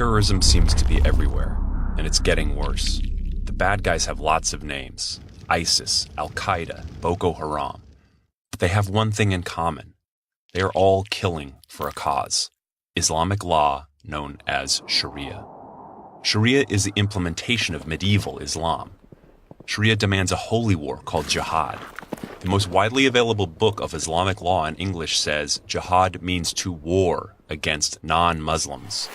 Terrorism seems to be everywhere, and it's getting worse. The bad guys have lots of names: ISIS, Al-Qaeda, Boko Haram. But they have one thing in common. They are all killing for a cause: Islamic law known as Sharia. Sharia is the implementation of medieval Islam. Sharia demands a holy war called Jihad. The most widely available book of Islamic law in English says Jihad means to war against non-Muslims.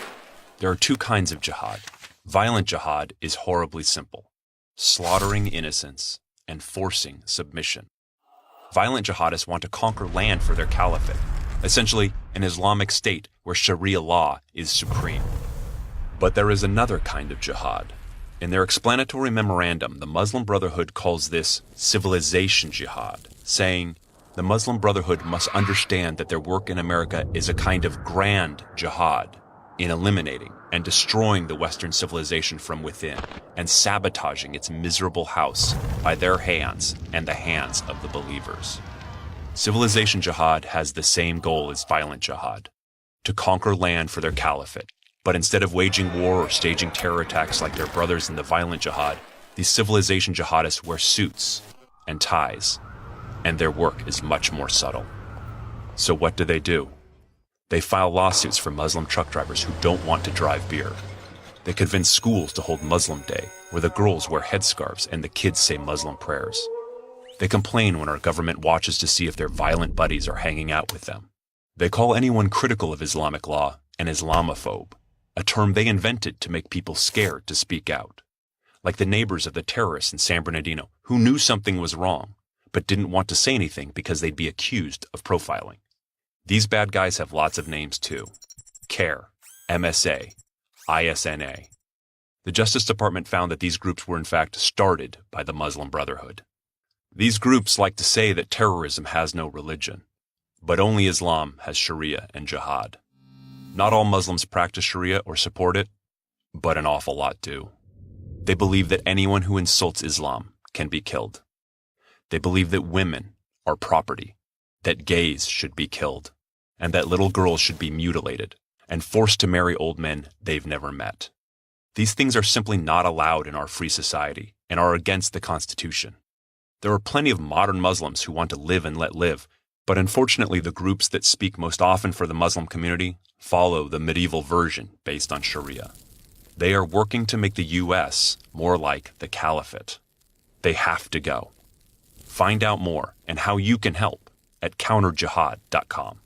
There are two kinds of jihad. Violent jihad is horribly simple: slaughtering innocents and forcing submission. Violent jihadists want to conquer land for their caliphate, essentially an Islamic state where Sharia law is supreme. But there is another kind of jihad. In their explanatory memorandum, the Muslim Brotherhood calls this civilization jihad, saying the Muslim Brotherhood must understand that their work in America is a kind of grand jihad in eliminating and destroying the Western civilization from within and sabotaging its miserable house by their hands and the hands of the believers. Civilization jihad has the same goal as violent jihad: to conquer land for their caliphate. But instead of waging war or staging terror attacks like their brothers in the violent jihad, these civilization jihadists wear suits and ties, and their work is much more subtle. So what do? They file lawsuits for Muslim truck drivers who don't want to drive beer. They convince schools to hold Muslim Day, where the girls wear headscarves and the kids say Muslim prayers. They complain when our government watches to see if their violent buddies are hanging out with them. They call anyone critical of Islamic law an Islamophobe, a term they invented to make people scared to speak out. Like the neighbors of the terrorists in San Bernardino, who knew something was wrong, but didn't want to say anything because they'd be accused of profiling. These bad guys have lots of names too: CARE, MSA, ISNA. The Justice Department found that these groups were in fact started by the Muslim Brotherhood. These groups like to say that terrorism has no religion, but only Islam has Sharia and Jihad. Not all Muslims practice Sharia or support it, but an awful lot do. They believe that anyone who insults Islam can be killed. They believe that women are property, that gays should be killed, and that little girls should be mutilated and forced to marry old men they've never met. These things are simply not allowed in our free society and are against the Constitution. There are plenty of modern Muslims who want to live and let live, but unfortunately the groups that speak most often for the Muslim community follow the medieval version based on Sharia. They are working to make the U.S. more like the Caliphate. They have to go. Find out more and how you can help at counterjihad.com.